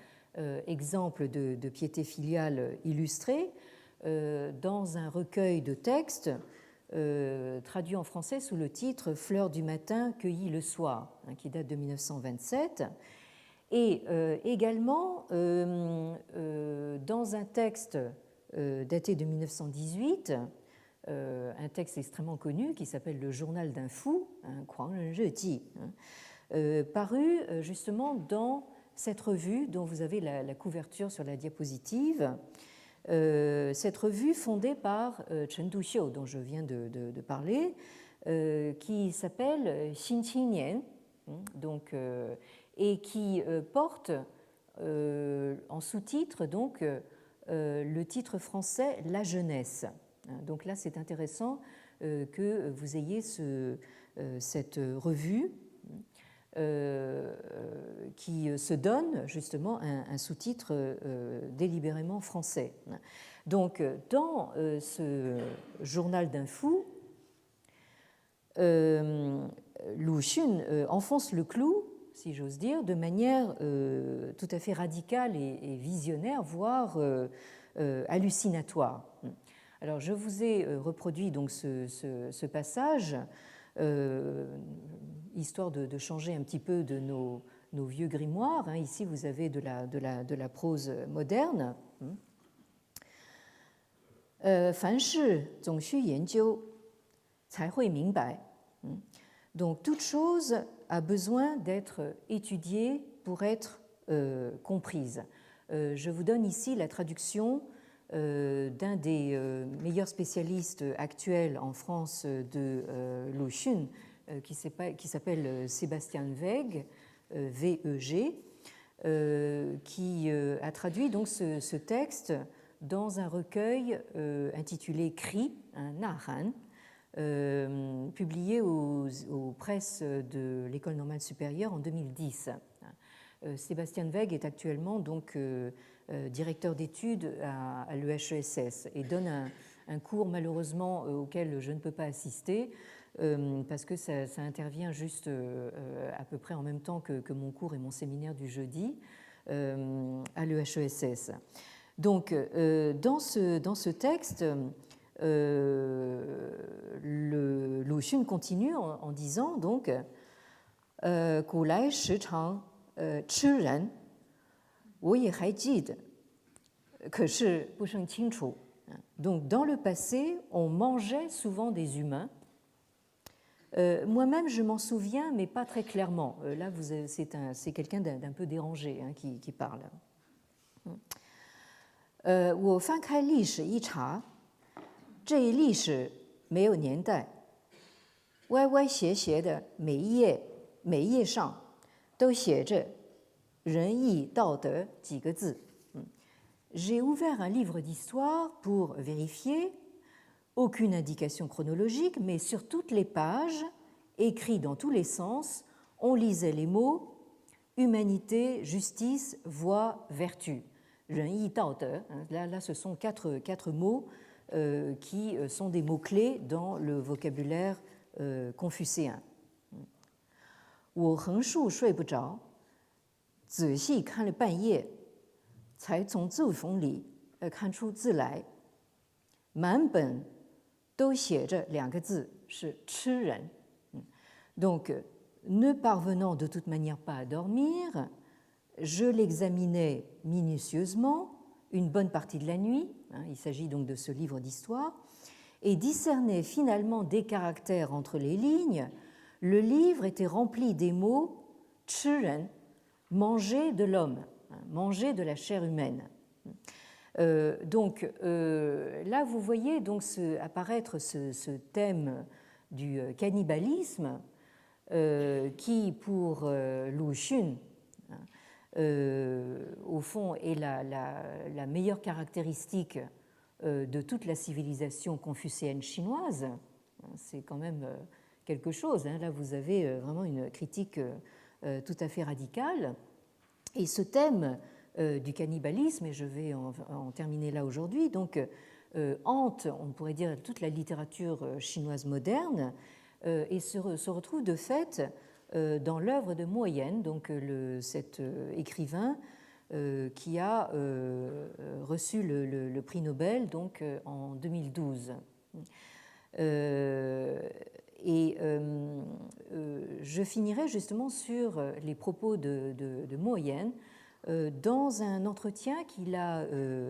exemples de piété filiale illustrés, dans un recueil de textes traduit en français sous le titre Fleurs du matin cueillies le soir, qui date de 1927, et également dans un texte daté de 1918, un texte extrêmement connu qui s'appelle Le Journal d'un fou, Kuang Ren Zhe Ji, paru justement dans cette revue dont vous avez la couverture sur la diapositive, cette revue fondée par Chen Duxiu, dont je viens de parler, qui s'appelle Xin Qingnian, donc, et qui porte en sous-titre donc le titre français La jeunesse. Donc là, c'est intéressant que vous ayez cette revue qui se donne justement un sous-titre délibérément français. Donc, dans ce journal d'un fou, Lu Xun enfonce le clou, si j'ose dire, de manière tout à fait radicale et visionnaire, voire hallucinatoire. Alors, je vous ai reproduit donc ce passage, histoire de changer un petit peu de nos vieux grimoires. Ici, vous avez de la prose moderne. 凡事总需研究，才会明白. Donc, toute chose a besoin d'être étudiée pour être comprise. Je vous donne ici la traduction d'un des meilleurs spécialistes actuels en France de Lu Xun, qui s'appelle Sébastien Weg, V-E-G, qui a traduit donc ce texte dans un recueil intitulé Cri, un Nahan, publié aux presses de l'École normale supérieure en 2010. Sébastien Weg est actuellement donc directeur d'études à l'EHESS et donne un cours malheureusement auquel je ne peux pas assister parce que ça intervient juste à peu près en même temps que mon cours et mon séminaire du jeudi à l'EHESS. Donc, dans ce texte, Lu Xun continue en disant donc 古来时常吃人，我也还记得，可是不甚清楚. Donc, dans le passé, on mangeait souvent des humains. Moi-même, je m'en souviens, mais pas très clairement. Là, c'est quelqu'un d'un peu dérangé qui parle. 我翻开历史一查，这一历史没有年代，歪歪斜斜的每一页上都写着仁义道德几个字。J'ai ouvert un livre d'histoire pour vérifier, aucune indication chronologique, mais sur toutes les pages, écrits dans tous les sens, on lisait les mots humanité, justice, voie, vertu. 仁义道德, là, ce sont quatre mots qui sont des mots-clés dans le vocabulaire confucéen. 我横竖睡不着，仔细看了半夜，才从字缝里看出字来，满本都写着两个字，是吃人。Donc, ne parvenant de toute manière pas à dormir, je l'examinais minutieusement une bonne partie de la nuit, il s'agit donc de ce livre d'histoire, et discernais finalement des caractères entre les lignes. Le livre était rempli des mots 吃人, manger de l'homme, manger de la chair humaine. Donc là, vous voyez donc apparaître ce thème du cannibalisme qui, pour Lu Xun, au fond, est la meilleure caractéristique de toute la civilisation confucéenne chinoise. C'est quand même quelque chose. Là, vous avez vraiment une critique tout à fait radicale. Et ce thème du cannibalisme, et je vais en terminer là aujourd'hui, donc hante, on pourrait dire, toute la littérature chinoise moderne et se retrouve de fait dans l'œuvre de Mo Yan, donc cet écrivain qui a reçu le prix Nobel donc, en 2012. Je finirai justement sur les propos de Mo Yan dans un entretien qu'il a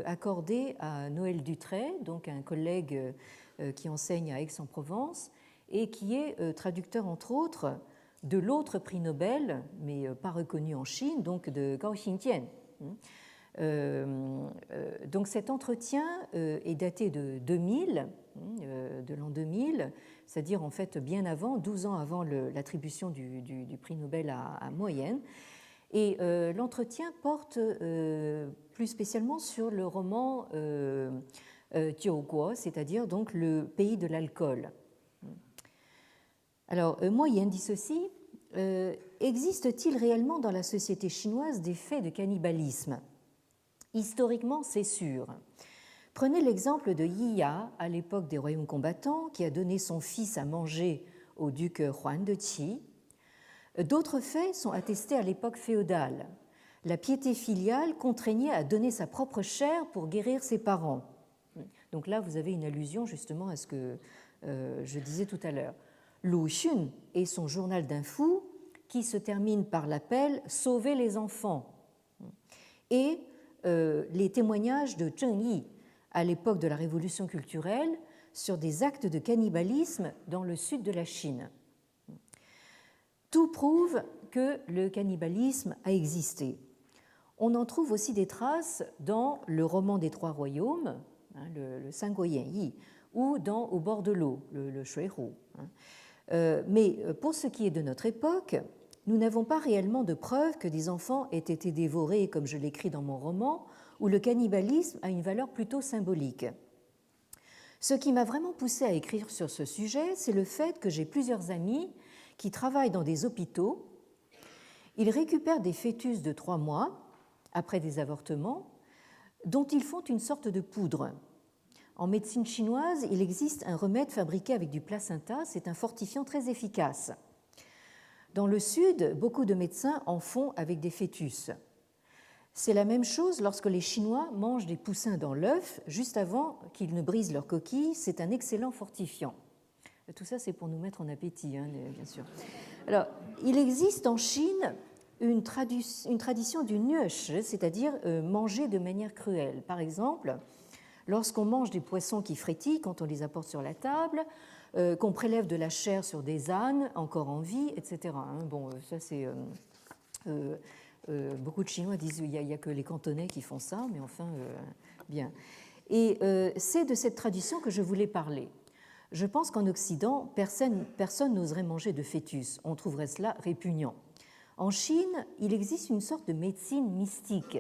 accordé à Noël Dutrey, donc un collègue qui enseigne à Aix-en-Provence et qui est traducteur entre autres de l'autre prix Nobel, mais pas reconnu en Chine, donc de Gao Xingjian. Donc cet entretien est daté de 2000, de l'an 2000, c'est-à-dire en fait bien avant, 12 ans avant l'attribution du prix Nobel à Mo Yan. Et l'entretien porte plus spécialement sur le roman Jiuguo, c'est-à-dire donc le pays de l'alcool. Alors, Mo Yan dit ceci, existe-t-il réellement dans la société chinoise des faits de cannibalisme? Historiquement, c'est sûr. Prenez l'exemple de Yiya, à l'époque des royaumes combattants, qui a donné son fils à manger au duc Huan de Qi. D'autres faits sont attestés à l'époque féodale. La piété filiale contraignait à donner sa propre chair pour guérir ses parents. Donc là, vous avez une allusion justement à ce que je disais tout à l'heure. Lu Xun et son journal d'un fou qui se termine par l'appel « Sauvez les enfants ». Et les témoignages de Zheng Yi à l'époque de la Révolution culturelle sur des actes de cannibalisme dans le sud de la Chine. Tout prouve que le cannibalisme a existé. On en trouve aussi des traces dans le roman des Trois Royaumes, le Sanguo Yanyi, ou Au bord de l'eau, le Shuihu. Mais pour ce qui est de notre époque, nous n'avons pas réellement de preuves que des enfants aient été dévorés, comme je l'écris dans mon roman, où le cannibalisme a une valeur plutôt symbolique. Ce qui m'a vraiment poussé à écrire sur ce sujet, c'est le fait que j'ai plusieurs amis qui travaillent dans des hôpitaux. Ils récupèrent des fœtus de 3 mois, après des avortements, dont ils font une sorte de poudre. En médecine chinoise, il existe un remède fabriqué avec du placenta, c'est un fortifiant très efficace. Dans le Sud, beaucoup de médecins en font avec des fœtus. C'est la même chose lorsque les Chinois mangent des poussins dans l'œuf juste avant qu'ils ne brisent leur coquille. C'est un excellent fortifiant. Tout ça, c'est pour nous mettre en appétit, bien sûr. Alors, il existe en Chine une tradition du nuesh, c'est-à-dire manger de manière cruelle. Par exemple, lorsqu'on mange des poissons qui frétillent quand on les apporte sur la table, qu'on prélève de la chair sur des ânes encore en vie, etc. Bon, ça c'est... beaucoup de Chinois disent qu'il n'y a que les Cantonais qui font ça, mais enfin, bien. Et c'est de cette tradition que je voulais parler. Je pense qu'en Occident, personne n'oserait manger de fœtus. On trouverait cela répugnant. En Chine, il existe une sorte de médecine mystique.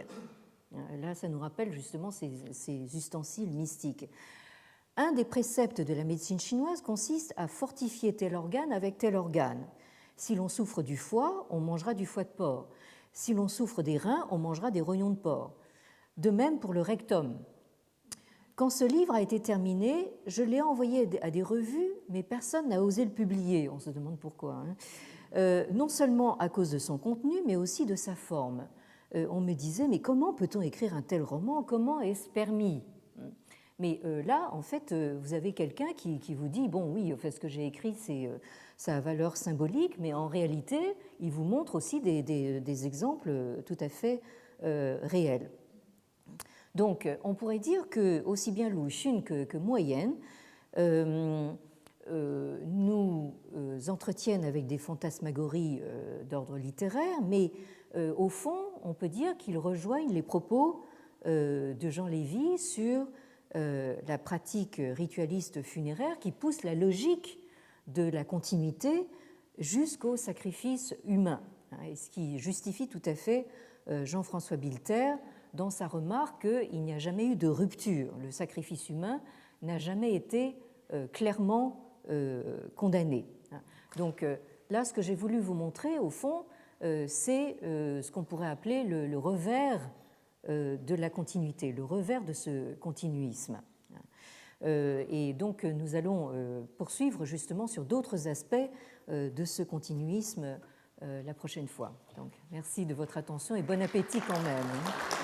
Là, ça nous rappelle justement ces ustensiles mystiques. Un des préceptes de la médecine chinoise consiste à fortifier tel organe avec tel organe. Si l'on souffre du foie, on mangera du foie de porc. Si l'on souffre des reins, on mangera des rognons de porc. De même pour le rectum. Quand ce livre a été terminé, je l'ai envoyé à des revues, mais personne n'a osé le publier. On se demande pourquoi. Non seulement à cause de son contenu, mais aussi de sa forme. On me disait, mais comment peut-on écrire un tel roman? Comment est-ce permis? Mais là, en fait, vous avez quelqu'un qui vous dit, bon, oui, en fait, ce que j'ai écrit, ça a valeur symbolique, mais en réalité, il vous montre aussi des exemples tout à fait réels. Donc, on pourrait dire que aussi bien Lu Xun que Mo Yan nous entretiennent avec des fantasmagories d'ordre littéraire, mais au fond, on peut dire qu'ils rejoignent les propos de Jean Lévy sur la pratique ritualiste funéraire qui pousse la logique de la continuité jusqu'au sacrifice humain, et ce qui justifie tout à fait Jean-François Bilter dans sa remarque qu'il n'y a jamais eu de rupture. Le sacrifice humain n'a jamais été clairement condamné. Donc là, ce que j'ai voulu vous montrer, au fond, c'est ce qu'on pourrait appeler le revers de la continuité, le revers de ce continuisme. Et donc, nous allons poursuivre justement sur d'autres aspects de ce continuisme la prochaine fois. Donc, merci de votre attention et bon appétit quand même.